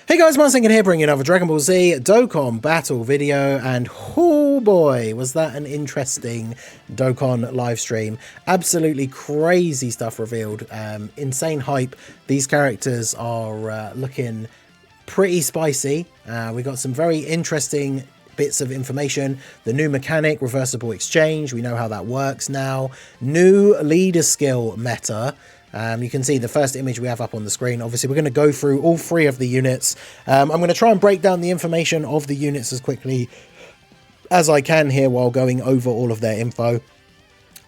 Hey guys, Marsingin here, bringing another Dragon Ball Z Dokkan battle video, and oh boy, was that an interesting Dokkan live stream. Absolutely crazy stuff revealed, insane hype. These characters are looking pretty spicy. We got some very interesting bits of information. The new mechanic, reversible exchange, we know how that works now. New leader skill meta. You can see the first image we have up on the screen. Obviously, we're going to go through all three of the units. I'm going to try and break down the information of the units as quickly as I can here while going over all of their info.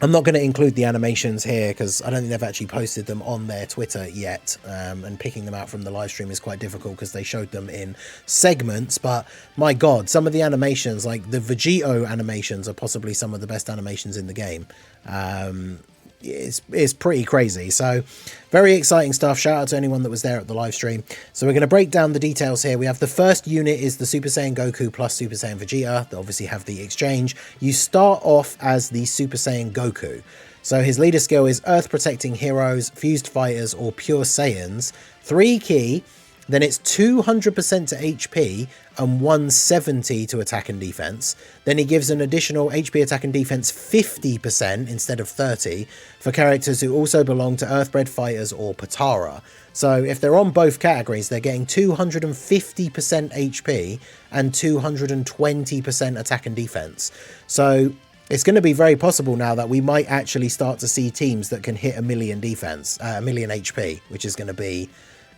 I'm not going to include the animations here because I don't think they've actually posted them on their Twitter yet. And picking them out from the live stream is quite difficult because they showed them in segments. But my God, some of the animations, like the Vegito animations, are possibly some of the best animations in the game. It's pretty crazy. So very exciting stuff. Shout out to anyone that was there at the live stream. So we're going to break down the details here. We have the first unit is the Super Saiyan Goku plus Super Saiyan Vegeta. They obviously have the exchange. You start off as the Super Saiyan Goku. So his leader skill is Earth Protecting Heroes, Fused Fighters, or Pure Saiyans. 3 key. Then it's 200% to HP and 170 to attack and defense. Then he gives an additional HP attack and defense 50% instead of 30 for characters who also belong to Earthbred Fighters or Patara. So if they're on both categories, they're getting 250% HP and 220% attack and defense. So it's going to be very possible now that we might actually start to see teams that can hit a million defense, a million HP, which is going to be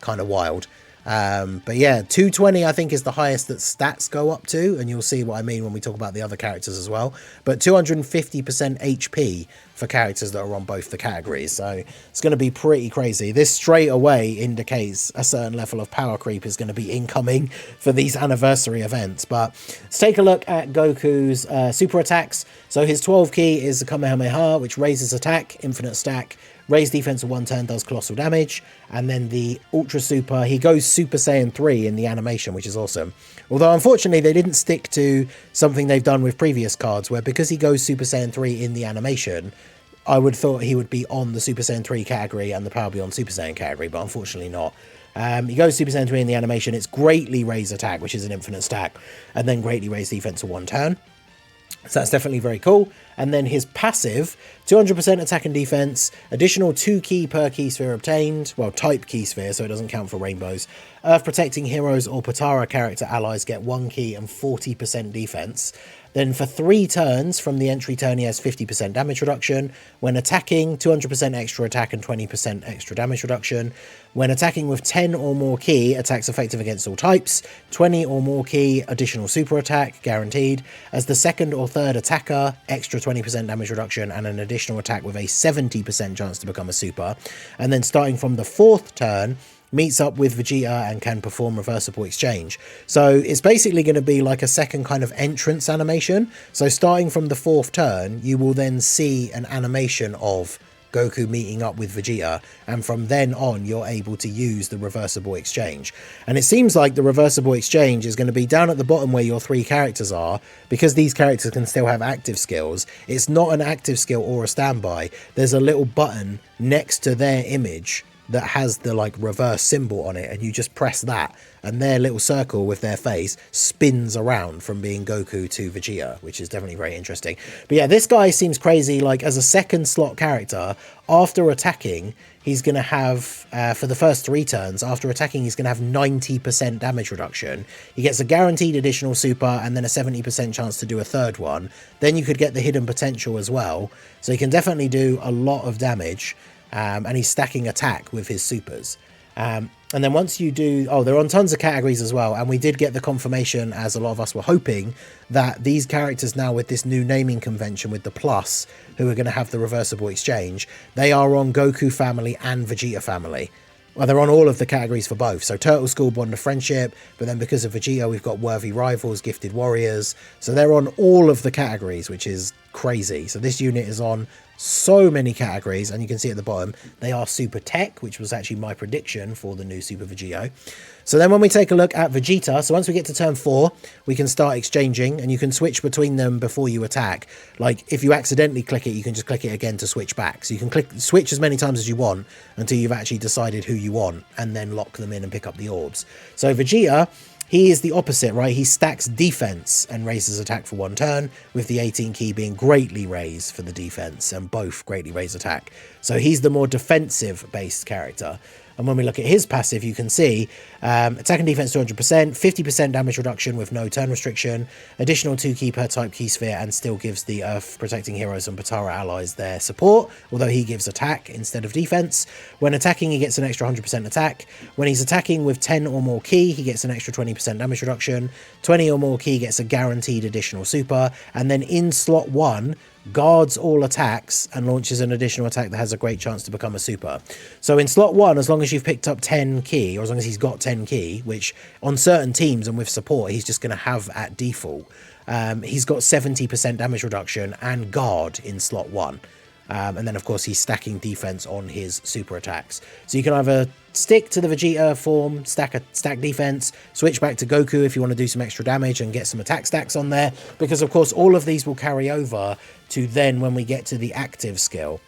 kind of wild. But yeah, 220 I think is the highest that stats go up to, and you'll see what I mean when we talk about the other characters as well. But 250% HP for characters that are on both the categories, so it's going to be pretty crazy. This straight away indicates a certain level of power creep is going to be incoming for these anniversary events. But let's take a look at Goku's super attacks. So his 12 key is the Kamehameha, which raises attack, infinite stack, raise defense of 1 turn, does colossal damage. And then the Ultra Super, he goes Super Saiyan 3 in the animation, which is awesome. Although, unfortunately, they didn't stick to something they've done with previous cards, where because he goes Super Saiyan 3 in the animation, I would have thought he would be on the Super Saiyan 3 category and the Power Beyond Super Saiyan category, but unfortunately not. He goes Super Saiyan 3 in the animation. It's greatly raise attack, which is an infinite stack, and then greatly raise defense of 1 turn. So that's definitely very cool. And then his passive, 200% attack and defense, additional 2 key per key sphere obtained, well, type key sphere, so it doesn't count for rainbows. Earth Protecting Heroes or Patara character allies get 1 key and 40% defense. Then for 3 turns from the entry turn, he has 50% damage reduction. When attacking, 200% extra attack and 20% extra damage reduction. When attacking with 10 or more key, attacks effective against all types. 20 or more key, additional super attack, guaranteed. As the second or third attacker, extra 20% damage reduction and an additional attack with a 70% chance to become a super. And then starting from the 4th turn, meets up with Vegeta and can perform reversible exchange. So it's basically going to be like a second kind of entrance animation. So starting from the 4th turn, you will then see an animation of Goku meeting up with Vegeta, and from then on you're able to use the reversible exchange. And it seems like the reversible exchange is going to be down at the bottom where your 3 characters are, because these characters can still have active skills. It's not an active skill or a standby. There's a little button next to their image that has the like reverse symbol on it, and you just press that and their little circle with their face spins around from being Goku to Vegeta, which is definitely very interesting. But yeah, this guy seems crazy. Like as a second slot character, after attacking, he's going to have, for the first 3 turns, after attacking, he's going to have 90% damage reduction. He gets a guaranteed additional super and then a 70% chance to do a 3rd one. Then you could get the hidden potential as well. So he can definitely do a lot of damage. And he's stacking attack with his supers. And then once you do... Oh, they're on tons of categories as well. And we did get the confirmation, as a lot of us were hoping, that these characters now with this new naming convention with the plus, who are going to have the reversible exchange, they are on Goku family and Vegeta family. Well, they're on all of the categories for both. So Turtle School, Bond of Friendship, but then because of Vegeta, we've got Worthy Rivals, Gifted Warriors. So they're on all of the categories, which is crazy. So this unit is on so many categories, and you can see at the bottom they are Super Tech, which was actually my prediction for the new Super Vegito. So then when we take a look at Vegeta, so once we get to turn 4, we can start exchanging, and you can switch between them before you attack. Like if you accidentally click it, you can just click it again to switch back. So you can switch as many times as you want until you've actually decided who you want, and then lock them in and pick up the orbs. So Vegeta, he is the opposite, right? He stacks defense and raises attack for 1 turn, with the 18 key being greatly raised for the defense, and both greatly raise attack. So he's the more defensive based character. And when we look at his passive, you can see attack and defense 200%, 50% damage reduction with no turn restriction, additional 2 key per type key sphere, and still gives the Earth protecting heroes and Potara allies their support, although he gives attack instead of defense. When attacking, he gets an extra 100% attack. When he's attacking with 10 or more key, he gets an extra 20% damage reduction. 20 or more key gets a guaranteed additional super. And then in slot 1, guards all attacks and launches an additional attack that has a great chance to become a super. So in slot 1, as long as you've picked up 10 key, or as long as he's got 10 key, which on certain teams and with support he's just going to have at default, he's got 70% damage reduction and guard in slot 1. And then of course he's stacking defense on his super attacks. So you can either stick to the Vegeta form, stack defense, switch back to Goku if you want to do some extra damage and get some attack stacks on there, because of course all of these will carry over to then when we get to the active skill.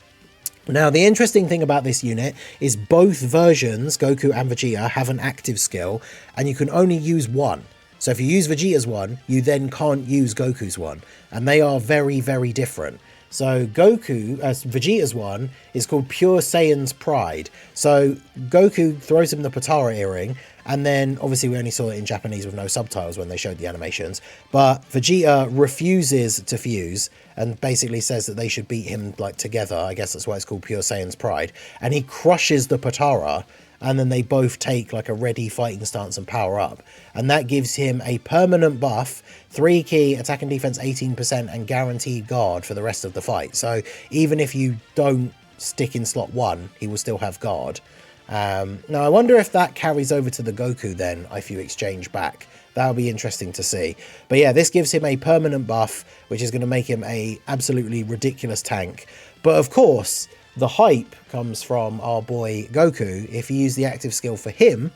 Now the interesting thing about this unit is both versions, Goku and Vegeta, have an active skill, and you can only use one. So if you use Vegeta's one, you then can't use Goku's one, and they are very, very different. So Vegeta's one is called Pure Saiyan's Pride. So Goku throws him the Potara earring, and then obviously we only saw it in Japanese with no subtitles when they showed the animations, but Vegeta refuses to fuse and basically says that they should beat him like together. I guess that's why it's called Pure Saiyan's Pride. And he crushes the Potara, and then they both take like a ready fighting stance and power up. And that gives him a permanent buff, 3 key, attack and defense 18%, and guaranteed guard for the rest of the fight. So even if you don't stick in slot 1, he will still have guard. Now I wonder if that carries over to the Goku then, if you exchange back. That'll be interesting to see. But yeah, this gives him a permanent buff, which is going to make him a absolutely ridiculous tank. But of course, the hype comes from our boy Goku. If you use the active skill for him,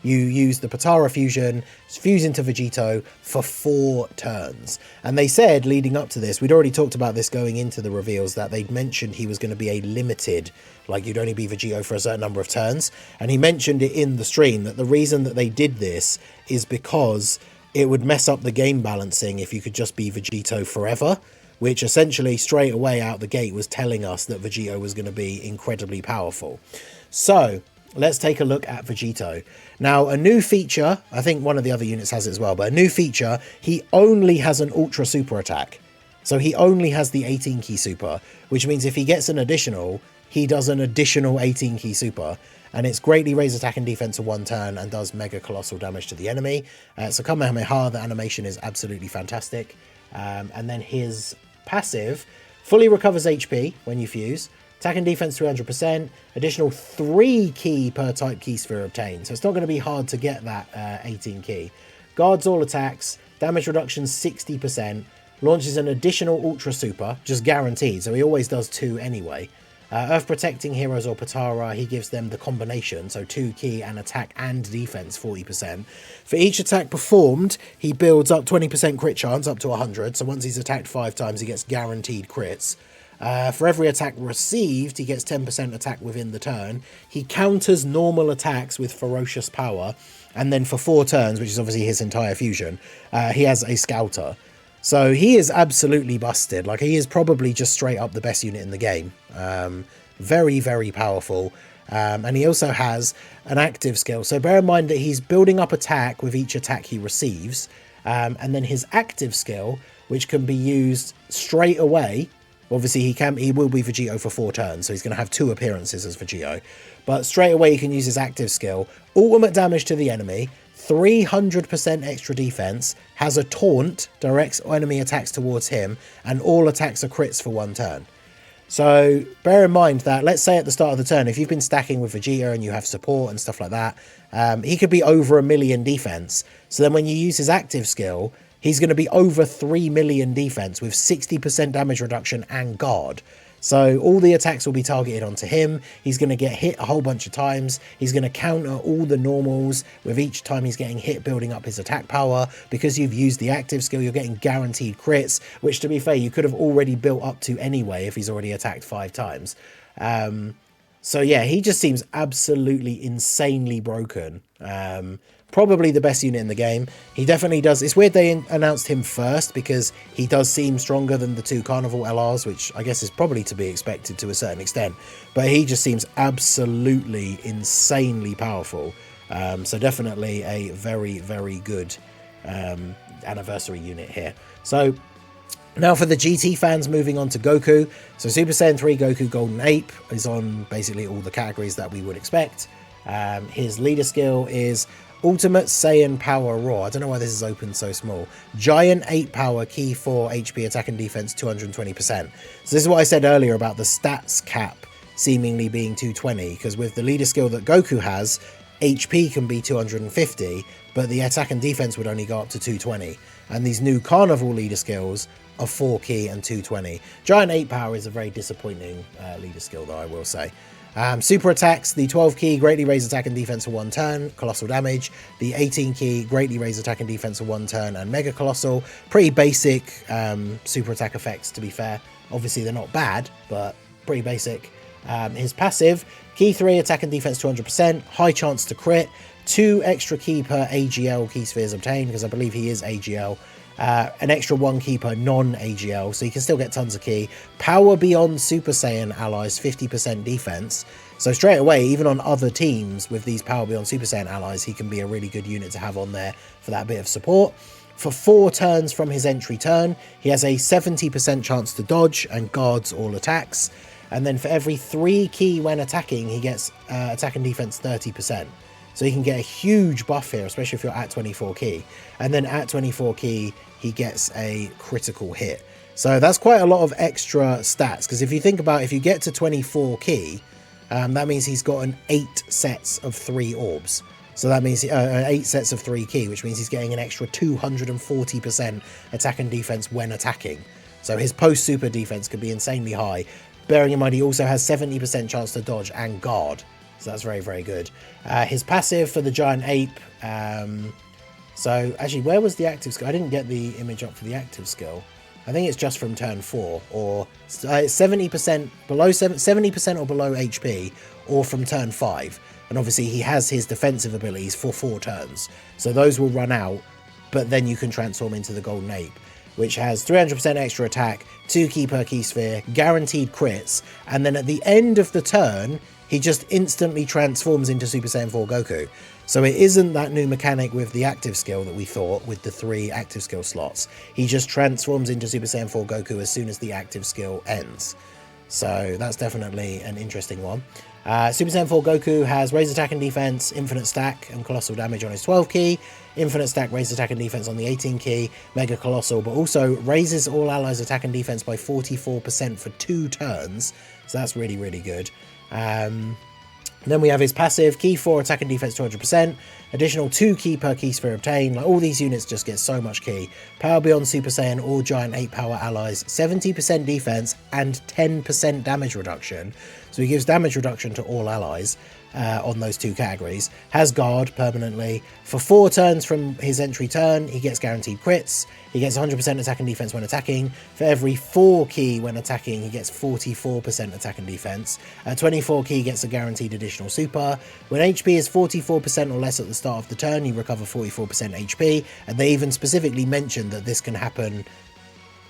you use the Potara fusion, fuse into Vegito for 4 turns. And they said leading up to this, we'd already talked about this going into the reveals, that they'd mentioned he was going to be a limited, like you'd only be Vegito for a certain number of turns. And he mentioned it in the stream that the reason that they did this is because it would mess up the game balancing if you could just be Vegito forever, which essentially straight away out the gate was telling us that Vegito was going to be incredibly powerful. So let's take a look at Vegito. Now, a new feature, I think one of the other units has it as well, but a new feature, he only has an ultra super attack. So he only has the 18 key super, which means if he gets an additional, he does an additional 18 key super. And it's greatly raised attack and defense for 1 turn and does mega colossal damage to the enemy. So Kamehameha, the animation is absolutely fantastic. And then his passive fully recovers HP when you fuse. Attack and defense 300%, additional 3 key per type key sphere obtained. So it's not going to be hard to get that 18 key. Guards all attacks, damage reduction 60%, launches an additional ultra super, just guaranteed. So he always does 2 anyway. Earth protecting heroes or Potara, he gives them the combination, so 2 key and attack and defense 40%. For each attack performed, he builds up 20% crit chance up to 100. So once he's attacked 5 times, he gets guaranteed crits. For every attack received, he gets 10% attack within the turn. He counters normal attacks with ferocious power. And then for 4 turns, which is obviously his entire fusion, he has a scouter. So he is absolutely busted. Like, he is probably just straight up the best unit in the game. Very, very powerful. And he also has an active skill. So bear in mind that he's building up attack with each attack he receives. And then his active skill, which can be used straight away. Obviously, he will be Vegito for 4 turns, so he's going to have 2 appearances as Vegito. But straight away, he can use his active skill. Ultimate damage to the enemy, 300% extra defense, has a taunt, directs enemy attacks towards him, and all attacks are crits for 1 turn. So bear in mind that, let's say at the start of the turn, if you've been stacking with Vegeta and you have support and stuff like that, he could be over 1 million defense. So then when you use his active skill, he's going to be over 3 million defense with 60% damage reduction and guard. So all the attacks will be targeted onto him. He's going to get hit a whole bunch of times. He's going to counter all the normals with each time he's getting hit, building up his attack power. Because you've used the active skill, you're getting guaranteed crits, which, to be fair, you could have already built up to anyway if he's already attacked 5 times. So yeah, he just seems absolutely insanely broken. Probably the best unit in the game. He definitely does. It's weird they announced him first, because he does seem stronger than the 2 Carnival LRs, which I guess is probably to be expected to a certain extent. But he just seems absolutely insanely powerful. So definitely a very, very good anniversary unit here. So now for the GT fans, moving on to Goku. So Super Saiyan 3 Goku Golden Ape is on basically all the categories that we would expect. His leader skill is Ultimate Saiyan Power Raw. I don't know why this is open so small. Giant 8 power, key 4, HP attack and defense 220%. So this is what I said earlier about the stats cap seemingly being 220, because with the leader skill that Goku has, HP can be 250, but the attack and defense would only go up to 220. And these new Carnival leader skills are 4 key and 220. Giant 8 power is a very disappointing leader skill, though, I will say. Super attacks, the 12 key greatly raise attack and defense for 1 turn, colossal damage. The 18 key greatly raise attack and defense for 1 turn and mega colossal. Pretty basic super attack effects, to be fair. Obviously they're not bad, but pretty basic. His passive, key 3 attack and defense 200%, high chance to crit, 2 extra key per AGL key spheres obtained, because I believe he is AGL. An extra 1 key per non-AGL, so you can still get tons of key. Power beyond Super Saiyan allies, 50% defense. So straight away, even on other teams with these Power beyond Super Saiyan allies, he can be a really good unit to have on there for that bit of support. For 4 turns from his entry turn, he has a 70% chance to dodge and guards all attacks. And then for every 3 key when attacking, he gets attack and defense 30%. So you can get a huge buff here, especially if you're at 24 key. And then at 24 key, he gets a critical hit. So that's quite a lot of extra stats, because if you think about, if you get to 24 key, that means he's got an 8 sets of 3 orbs. So that means 8 sets of 3 key, which means he's getting an extra 240% attack and defense when attacking. So his post-super defense could be insanely high. Bearing in mind, he also has 70% chance to dodge and guard. So that's very, very good. His passive for the Giant Ape. So actually, where was the active skill? I didn't get the image up for the active skill. I think it's just from turn 4, or 70% below 70% or below HP, or from turn 5. And obviously he has his defensive abilities for 4 turns. So those will run out, but then you can transform into the Golden Ape, which has 300% extra attack, 2 key per key sphere, guaranteed crits, and then at the end of the turn, he just instantly transforms into Super Saiyan 4 Goku. So it isn't that new mechanic with the active skill that we thought with the 3 active skill slots. He just transforms into Super Saiyan 4 Goku as soon as the active skill ends. So that's definitely an interesting one. Super Saiyan 4 Goku has raised attack and defense, infinite stack and colossal damage on his 12 key, infinite stack, raised attack and defense on the 18 key, mega colossal, but also raises all allies attack and defense by 44% for 2 turns. So that's really, really good. Then we have his passive, key 4 attack and defense 200%, additional 2 key per key sphere obtained. Like, all these units just get so much key. Power beyond Super Saiyan, all giant 8 power allies, 70% defense and 10% damage reduction. So he gives damage reduction to all allies on those 2 categories. Has guard permanently. For 4 turns from his entry turn, he gets guaranteed crits. He gets 100% attack and defense when attacking. For every 4 key when attacking, he gets 44% attack and defense. At 24 key, he gets a guaranteed additional super. When HP is 44% or less at the start of the turn, you recover 44% HP. And they even specifically mentioned that this can happen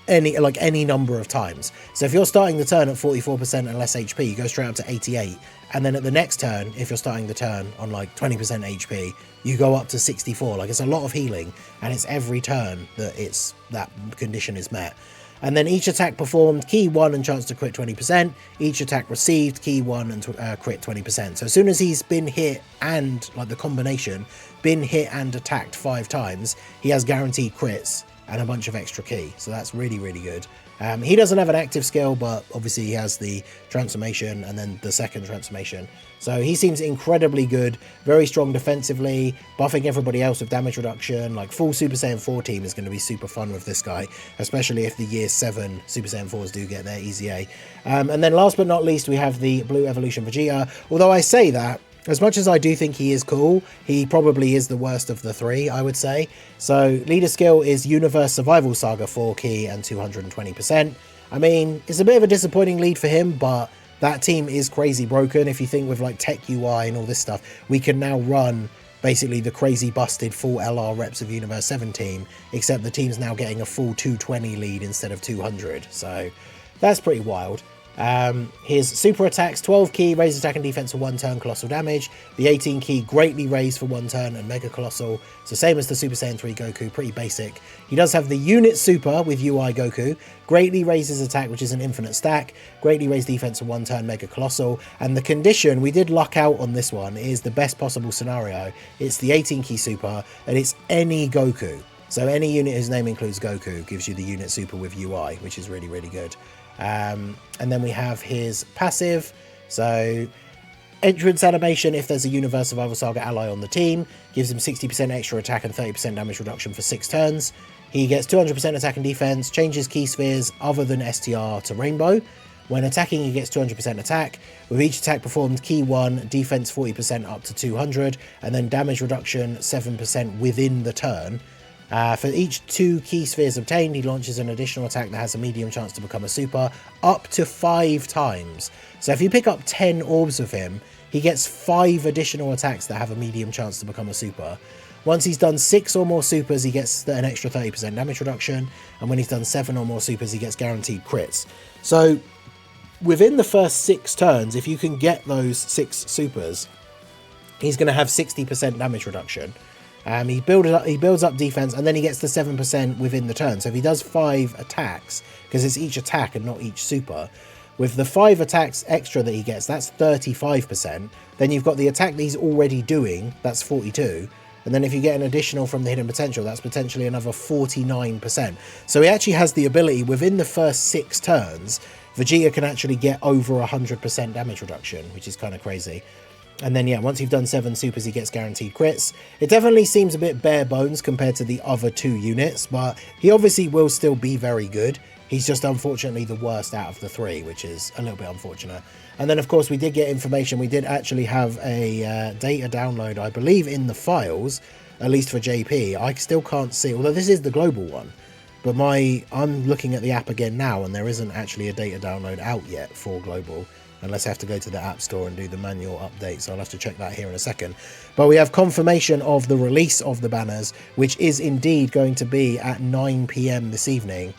any number of times. So if you're starting the turn at 44% and less HP, you go straight up to 88, and then at the next turn, if you're starting the turn on like 20% HP, you go up to 64. Like, it's a lot of healing, and it's every turn that that condition is met. And then each attack performed, key 1 and chance to crit 20%. Each attack received, key 1 and crit 20%. So as soon as he's been hit and, like, the combination, been hit and attacked 5 times, he has guaranteed crits and a bunch of extra key. So that's really, really good. He doesn't have an active skill, but obviously he has the transformation and then the second transformation. So he seems incredibly good, very strong defensively, buffing everybody else with damage reduction. Like full Super Saiyan 4 team is going to be super fun with this guy, especially if the year 7 Super Saiyan 4s do get their Easy A. And then last but not least, we have the Blue Evolution Vegeta. Although I say that, as much as I do think he is cool, he probably is the worst of the 3, I would say. So leader skill is Universe Survival Saga 4 key and 220%. I mean, it's a bit of a disappointing lead for him, but that team is crazy broken. If you think with like tech UI and all this stuff, we can now run basically the crazy busted full LR reps of Universe 7 team, except the team's now getting a full 220 lead instead of 200. So that's pretty wild. His super attacks, 12 key, raise attack and defense for 1 turn, colossal damage. The 18 key, greatly raised for 1 turn and mega colossal. So same as the Super Saiyan 3 Goku, pretty basic. He does have the unit super with UI Goku, greatly raises attack, which is an infinite stack, greatly raised defense for 1 turn, mega colossal. And the condition, we did luck out on this one, is the best possible scenario. It's the 18 key super and it's any Goku. So any unit whose name includes Goku gives you the unit super with UI, which is really, really good. And then we have his passive, so entrance animation if there's a Universe Survival Saga ally on the team, gives him 60% extra attack and 30% damage reduction for 6 turns. He gets 200% attack and defense, changes key spheres other than STR to Rainbow. When attacking, he gets 200% attack. With each attack performed, key 1, defense 40% up to 200, and then damage reduction 7% within the turn. For each 2 key spheres obtained, he launches an additional attack that has a medium chance to become a super up to 5 times. So if you pick up 10 orbs of him, he gets 5 additional attacks that have a medium chance to become a super. Once he's done 6 or more supers, he gets an extra 30% damage reduction. And when he's done 7 or more supers, he gets guaranteed crits. So within the first 6 turns, if you can get those 6 supers, he's going to have 60% damage reduction. He builds up defense, and then he gets the 7% within the turn. So if he does 5 attacks, because it's each attack and not each super, with the 5 attacks extra that he gets, that's 35%. Then you've got the attack that he's already doing, that's 42. And then if you get an additional from the hidden potential, that's potentially another 49%. So he actually has the ability, within the first 6 turns, Vegeta can actually get over 100% damage reduction, which is kind of crazy. And then, yeah, once you've done 7 supers, he gets guaranteed crits. It definitely seems a bit bare bones compared to the other 2 units, but he obviously will still be very good. He's just unfortunately the worst out of the 3, which is a little bit unfortunate. And then, of course, we did get information. We did actually have a data download, I believe, in the files, at least for JP. I still can't see, although this is the global one. But I'm looking at the app again now, and there isn't actually a data download out yet for global. Unless I have to go to the App Store and do the manual update, so I'll have to check that here in a second. But we have confirmation of the release of the banners, which is indeed going to be at 9 PM this evening,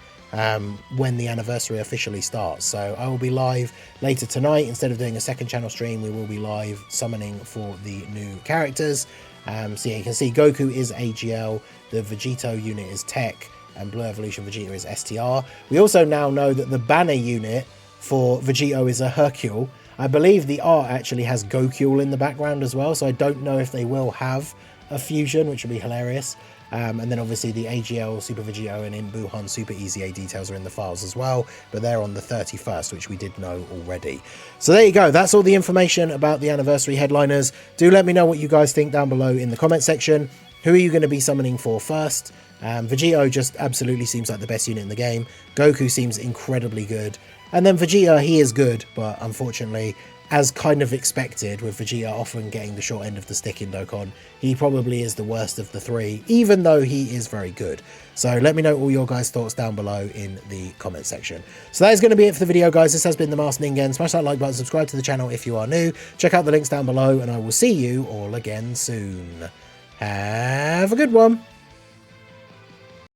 when the anniversary officially starts. So I will be live later tonight. Instead of doing a second channel stream, we will be live summoning for the new characters. So yeah, you can see Goku is AGL, the Vegito unit is Tech, and Blue Evolution Vegeta is STR. We also now know that the banner unit for Vegito is a Hercule. I believe the art actually has Goku in the background as well, so I don't know if they will have a fusion, which would be hilarious. And then obviously the AGL Super Vegito and in Buhan Super Easy A details are in the files as well, but they're on the 31st, which we did know already. So there you go, that's all the information about the anniversary headliners. Do let me know what you guys think down below in the comment section. Who are you going to be summoning for first? Vegito just absolutely seems like the best unit in the game. Goku seems incredibly good. And then Vegeta, he is good, but unfortunately, as kind of expected, with Vegeta often getting the short end of the stick in Dokkan, he probably is the worst of the 3, even though he is very good. So let me know all your guys' thoughts down below in the comment section. So that is going to be it for the video, guys. This has been the Masked Ningen. Smash that like button, subscribe to the channel if you are new. Check out the links down below, and I will see you all again soon. Have a good one.